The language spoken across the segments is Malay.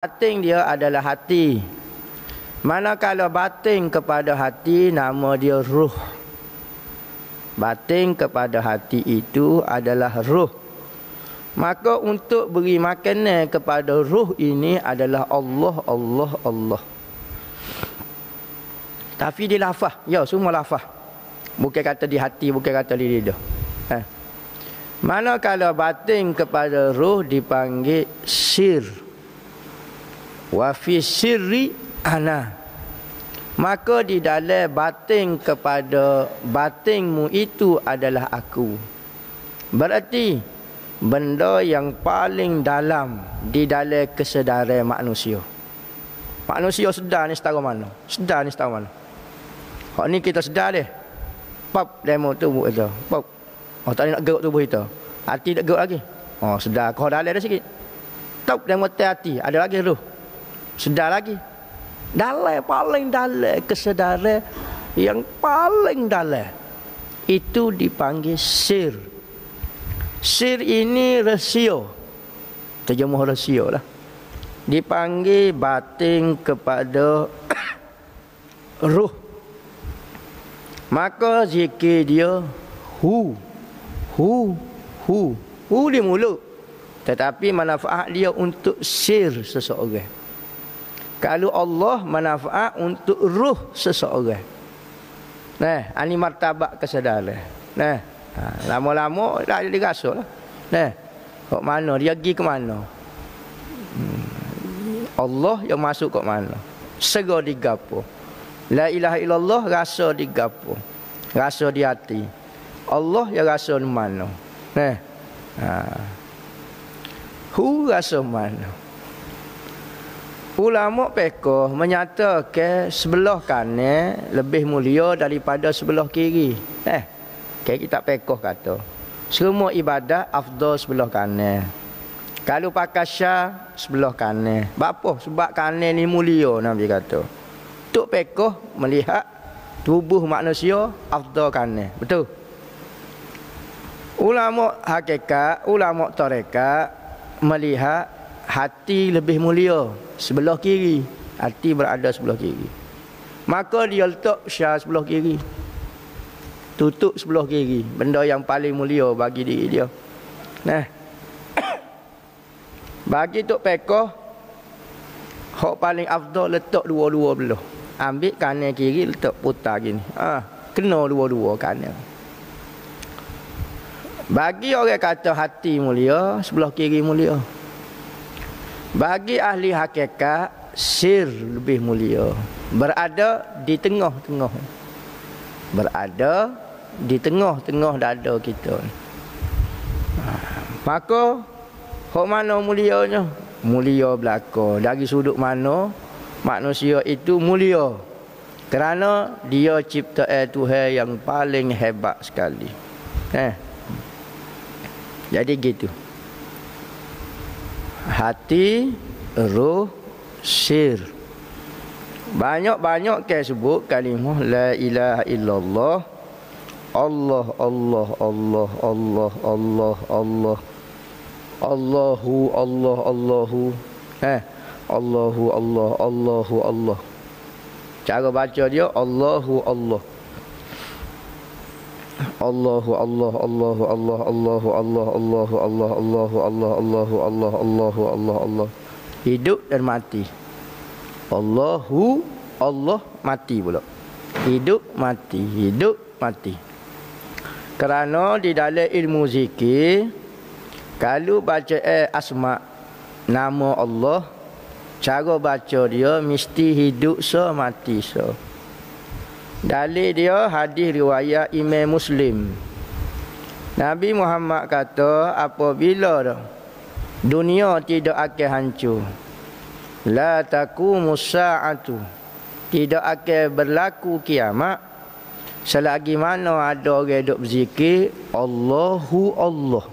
Batin dia adalah hati. Manakala batin kepada hati, nama dia ruh. Batin kepada hati itu adalah ruh. Maka untuk beri makanan kepada ruh ini adalah Allah, Allah, Allah. Tapi di lafaz, ya semua lafaz. Bukan kata di hati, bukan kata di lidah. Manakala batin kepada ruh dipanggil sir. Wa fi sirri ana. Maka di dalam batin kepada batinmu itu adalah aku. Berarti benda yang paling dalam di dalam kesedaran manusia. Manusia sedar ni setara mana? Sedar ni setara mana? Hak ni kita sedar deh. Pop demo tubuh kita. Pop. Oh tak nak gerak tubuh kita. Hati tak gerak lagi. Oh sedar kau dalam dah sikit. Top demo hati, ada lagi ruh. Sedar lagi. Dalam, paling dalam kesedaran yang paling dalam itu dipanggil sir. Sir ini rahsia. Terjemuh rahsia lah. Dipanggil batin kepada ruh. Maka zikir dia hu di mulut. Tetapi manfaat dia untuk sir seseorang. Kalau Allah manfaat untuk ruh seseorang. Nah, ini martabat kesedaran. Nah, lama-lama dah dirasa lah. Nah, kok mana dia pergi ke mana? Allah yang masuk ke mana? Segera digapo. La ilaha illallah rasa digapo. Rasa di hati. Allah yang rasa di mana? Nah. Hu rasa mana? Ulama fiqh menyatakan sebelah kanan lebih mulia daripada sebelah kiri. Kita fiqh kata semua ibadat afdal sebelah kanan. Kalau pakai syah sebelah kanan. Apa? Sebab kanan ni mulia Nabi kata. Tok fiqh melihat tubuh manusia afdal kanan. Betul? Ulama hakikat, ulama tarekat melihat hati lebih mulia sebelah kiri. Hati berada sebelah kiri. Maka dia letak syah sebelah kiri. Tutup sebelah kiri. Benda yang paling mulia bagi diri dia. Nah. Bagi tok pekoh, hak paling afdal letak dua-dua belah. Ambil kanan kiri letak putar gini. Kena dua-dua kanan. Bagi orang kata hati mulia, sebelah kiri mulia. Bagi ahli hakikat, sir lebih mulia. Berada di tengah-tengah. Berada di tengah-tengah dada kita. Maka, hak mana mulianya? Mulia belaka. Dari sudut mana manusia itu mulia? Kerana dia ciptaan Tuhan yang paling hebat sekali. Jadi gitu. Hati, ruh, sir. Banyak-banyak ke sebut kalimah la ilaha illallah. Allah, Allah, Allah, Allah, Allah, Allah. Allahu, Allah, Allahu. Allahu, Allah, Allahu, Allah. Cara baca dia Allahu, Allah. Allahu Allah Allahu Allah Allahu Allah Allahu Allah Allahu Allah Allahu Allah Allahu Allah Allah. Hidup dan mati. Allahu Allah mati pula. Hidup mati, hidup mati. Kerana di dalam ilmu zikir kalau baca asma nama Allah, cara baca dia mesti hidup mati Dalil dia hadis riwayat Imam Muslim. Nabi Muhammad kata apabila dunia tidak akan hancur, la taqumus sa'atu, tidak akan berlaku kiamat selagi mana ada orang duk berzikir Allahu Allah.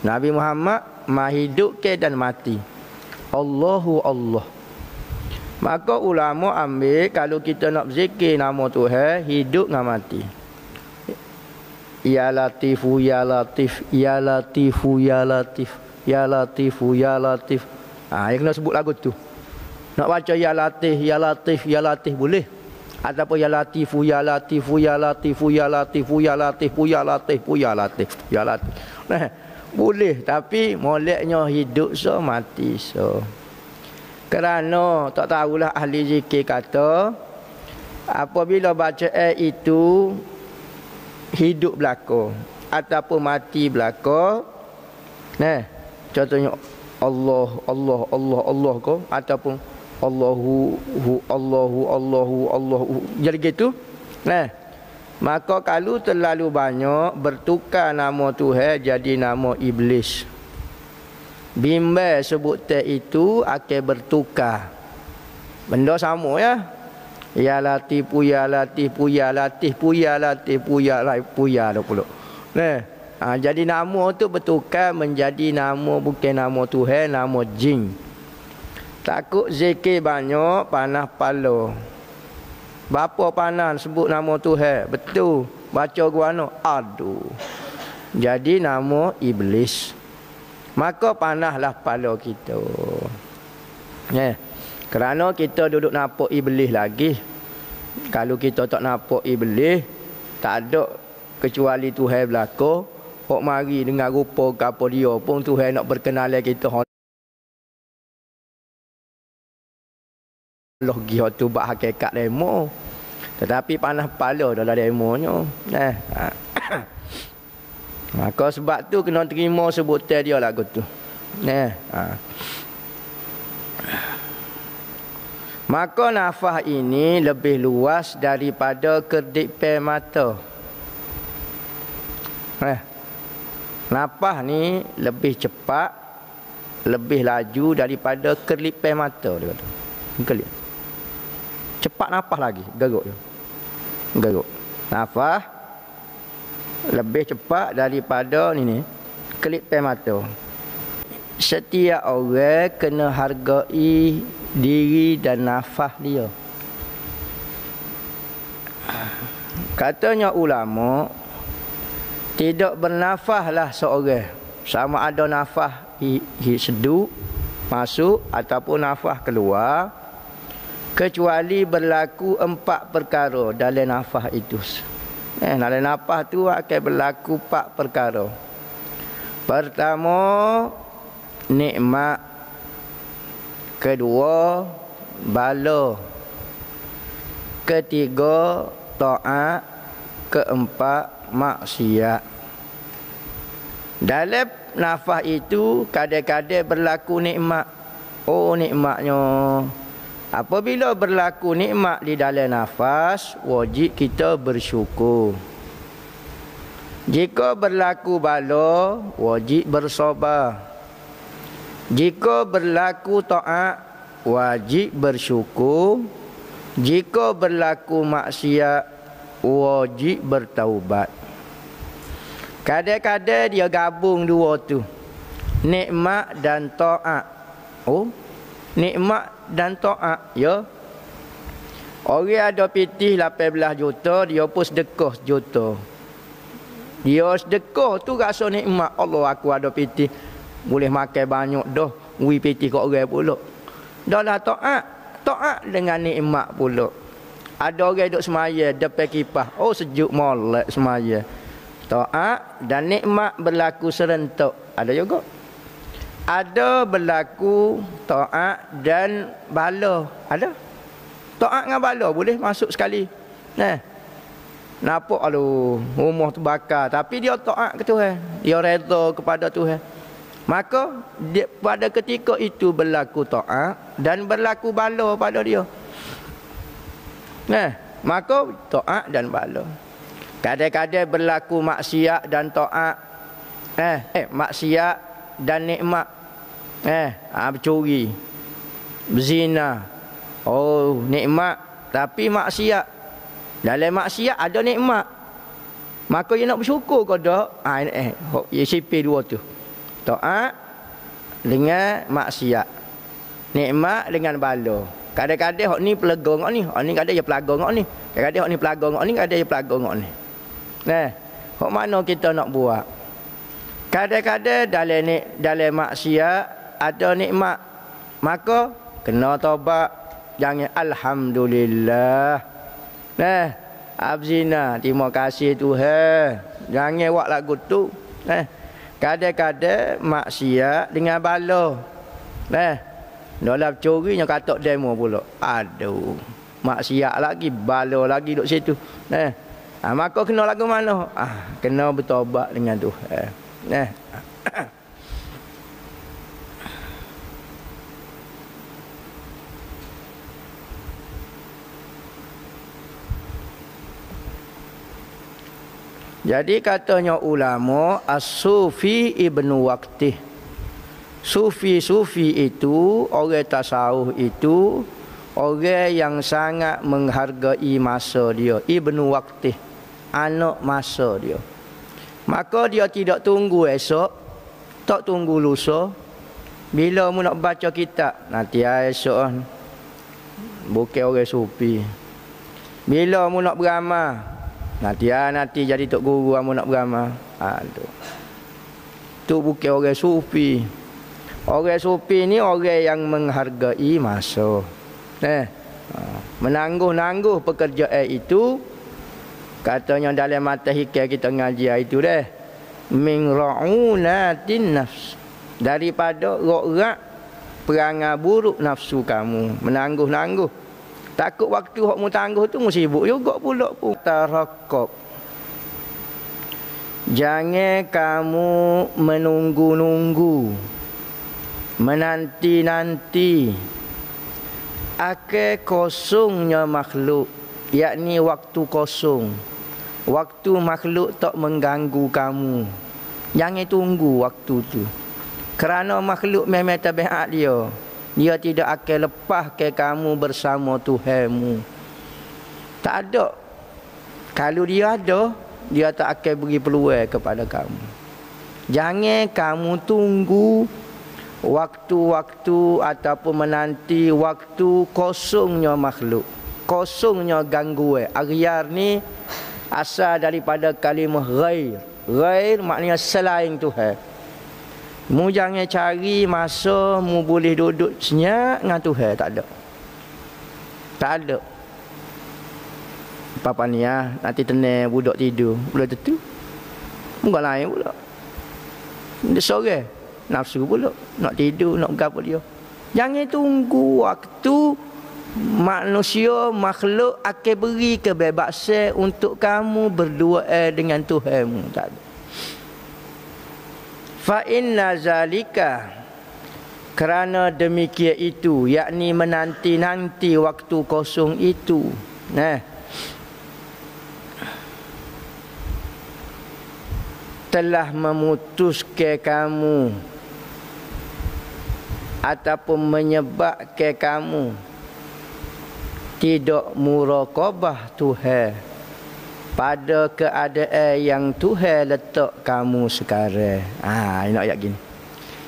Nabi Muhammad mahidupkan dan mati. Allahu Allah. Maka ulama ambil kalau kita nak berzikir nama Tuhan, hidup dengan mati. Ya Latifu, Ya Latif, Ya Latifu, Ya Latif, Ya Latifu, Ya Latif. Yang kena sebut lagu tu. Nak baca ya latif, ya latif, ya latif boleh. Ataupun ya latifu, ya latifu, ya latifu, ya latifu, ya latifu, ya latifu, ya latif, ya latif. Nah, boleh, tapi moleknya hidup so mati so. Kerana tak tahulah ahli zikir kata apabila baca itu hidup belaka ataupun mati belaka. Nah, contohnya Allah, Allah, Allah, Allah ko ataupun Allahu, Allahu, Allahu, Allahu. Jadi gitu. Nah, maka kalau terlalu banyak bertukar nama Tuhan jadi nama iblis. Bimbang sebut teh itu akan bertukar. Benda sama ya. Ya latifu, ya latifu, ya latifu, ya latifu, ya latifu, ya dah pula. Nah, jadi nama tu bertukar menjadi nama bukan nama Tuhan, nama jin. Takut zikir banyak, panah pala. Bapa panah sebut nama Tuhan. Betul. Baca guano. Aduh. Jadi nama iblis. Maka panahlah pala kita. Kerana kita duduk nampak iblis lagi. Kalau kita tak nampak iblis, tak ada kecuali Tuhan belaka. Hok mari dengan rupa ke apa dia pun Tuhan nak berkenalan kita. Allah dia tu bak hakikat demo. Tetapi panah kepala dalam demonya. Maka sebab tu kena terima sebutan dia lagu tu. Maka nafas ini lebih luas daripada kedipan mata. Nafas ni lebih cepat, lebih laju daripada kedipan mata dia kata. Kelip. Cepat nafas lagi, garuk dia. Garuk. Nafas lebih cepat daripada ni kelipan mata. Setiap orang kena hargai diri dan nafas dia. Katanya ulama, tidak bernafaslah seorang, sama ada nafas seduk masuk ataupun nafas keluar, kecuali berlaku 4 perkara dalam nafas itu. Dalam nafas tu akan berlaku 4 perkara. Pertama, nikmat. Kedua, bala. Ketiga, taat. Keempat, maksiat. Dalam nafas itu kadang-kadang berlaku nikmat. Oh, nikmatnya. Apabila berlaku nikmat di dalam nafas, wajib kita bersyukur. Jika berlaku bala, wajib bersabar. Jika berlaku taat, wajib bersyukur. Jika berlaku maksiat, wajib bertaubat. Kadang-kadang dia gabung dua tu, nikmat dan taat. Oh, nikmat dan taat, ya. Orang ada pitih 18 juta, dia pun sedekah juta. Dia sedekah tu rasa nikmat. Allah, aku ada pitih, boleh makan banyak dah. Ui pitih kat orang pula. Dah lah taat. Taat dengan nikmat pula. Ada orang duduk semaya depan kipas. Oh, sejuk molek semaya. Taat dan nikmat berlaku serentak. Ada juga. Ada berlaku taat dan bala. Ada. Taat dengan bala boleh masuk sekali. Nampak aduh, rumah terbakar. Tapi dia taat ke Tuhan. Dia redha kepada Tuhan. Maka pada ketika itu berlaku taat dan berlaku bala pada dia. Maka taat dan bala. Kadang-kadang berlaku maksiat dan taat. Maksiat dan nikmat. Bercuri, berzina. Oh, nikmat tapi maksiat. Dalam maksiat ada nikmat. Maka dia nak bersyukur ke tak? Dia sipir dua tu. Taat dengan maksiat. Nikmat dengan bala. Kadang-kadang hok ni pelaga ngok ni, hok ni kadang dia pelaga ngok ni. Kadang-kadang hok ni pelaga ngok ni, kadang dia pelaga ngok ni. Hok mana kita nak buat? Kadang-kadang dalam maksiat ada nikmat. maka kena taubat. Jangan alhamdulillah. Abzina, terima kasih Tuhan. Jangan buat lagu tu. Kadang-kadang maksiat dengan bala. Dalam curinya katok demo pula. Aduh. Maksiat lagi, bala lagi duduk situ. Maka kena lagu mana? Kena bertobat dengan Tuhan. Jadi katanya ulama As-Sufi Ibnu Waqtih. Sufi-sufi itu, orang tasawuf itu, orang yang sangat menghargai masa dia. Ibnu Waqtih, anak masa dia. Maka dia tidak tunggu esok, tak tunggu lusa. Bila mu nak baca kitab, nanti esok. Bukan orang sufi. Bila mu nak beramal, nanti jadi tok guru kamu nak beramal. Tu bukan orang sufi. Orang sufi ni orang yang menghargai masa. Menangguh-nangguh pekerjaan itu. Katanya dalam mata hikayat kita ngaji itu dah. Min ra'unatin nafs. Daripada rak-rak perangai buruk nafsu kamu. Menangguh-nangguh. Takut waktu hak mu tangguh tu mu sibuk juga pula pun. Tarakab. Jangan kamu menunggu-nunggu. Menanti-nanti. Akan kosongnya makhluk. Yakni waktu kosong. Waktu makhluk tak mengganggu kamu. Jangan tunggu waktu tu. Kerana makhluk memang tabiat dia. Dia tidak akan lepas ke kamu bersama Tuhanmu. Tak ada. Kalau dia ada, dia tak akan beri peluang kepada kamu. Jangan kamu tunggu waktu-waktu ataupun menanti waktu kosongnya makhluk. Kosongnya gangguan. Aghyar ni asal daripada kalimah ghair. Ghair maknanya selain Tuhan. Mu jangan cari masa mu boleh duduk senyap dengan Tuhan. Tak ada. Tak ada. Papa ni nanti tenang budak tidur. Budak tu bukan lain pula. Dia sore nafsu pula. Nak tidur, nak gapo dia. Jangan tunggu waktu manusia, makhluk akan beri kebebasan untuk kamu berdua dengan Tuhanmu. Tak ada. Fa inna zalika, kerana demikian itu, yakni menanti-nanti waktu kosong itu. Telah memutuskan kamu ataupun menyebabkan kamu tidak muraqabah Tuhan pada keadaan yang Tuhan letak kamu sekarang. Nak ayat gini.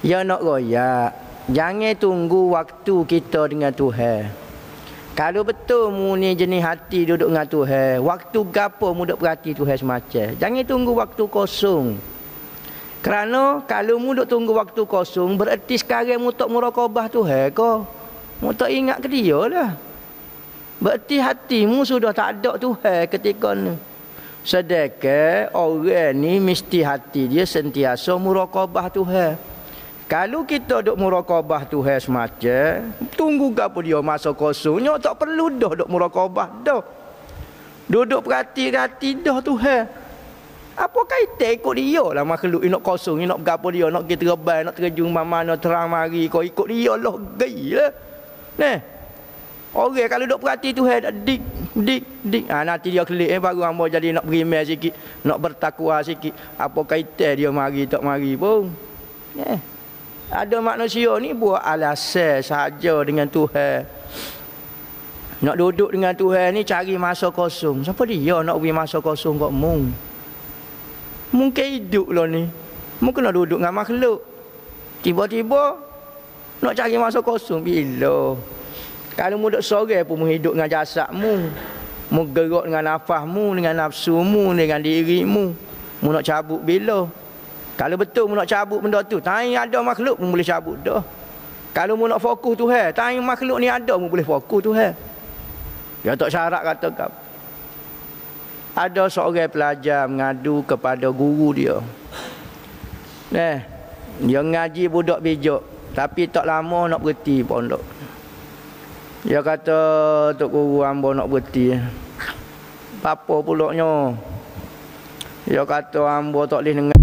Ya nak royak. Jangan tunggu waktu kita dengan Tuhan. Kalau betul mu ni jenis hati duduk dengan Tuhan, waktu gapo mu duk perhati Tuhan semacam. Jangan tunggu waktu kosong. Kerana kalau mu duk tunggu waktu kosong, bererti sekarang mu tak muraqabah Tuhan ke? Mu tak ingat ke dia lah. Berarti hatimu sudah tak ada Tuhan ketika ni. Sedangkan orang ni mesti hati dia sentiasa muraqabah Tuhan. Kalau kita duk muraqabah Tuhan semacam, tunggu gapo dia masa kosongnya, tak perlu dah duk muraqabah dah. Duduk perhati-hati dah Tuhan. Apa kaitan ikut dia lah makhluk nak kosong, nak gapo dia, nak pergi terbang, nak terjun mana terang mari, kau ikut dia lah gailah. Orang kalau duk perhati Tuhan dik. Nanti dia kelik baru hamba jadi nak beriman sikit, nak bertakwa sikit. Apa kaitan dia mari tak mari pun. Ada manusia ni buat alasan saja dengan Tuhan. Nak duduk dengan Tuhan ni cari masa kosong. Siapa dia nak beri masa kosong kat mu? Mungkin hidup lah ni. Mungkin nak duduk dengan makhluk. Tiba-tiba nak cari masa kosong. Bila? Kalau mu duduk sore pun mu hidup dengan jasadmu. Mu gerak dengan nafasmu, dengan nafsumu, dengan dirimu. Mu nak cabut bila? Kalau betul mu nak cabut benda tu, tanya ada makhluk pun boleh cabut dah. Kalau mu nak fokus tu tanya makhluk ni ada mu boleh fokus tu dia tak syarat kata kau. Ada seorang pelajar mengadu kepada guru dia. Dia ngaji budak bijak tapi tak lama nak berhenti pondok. Dia kata, Tok Guru hamba nak berhenti. Apa pulaknya? Dia kata hamba tak boleh dengar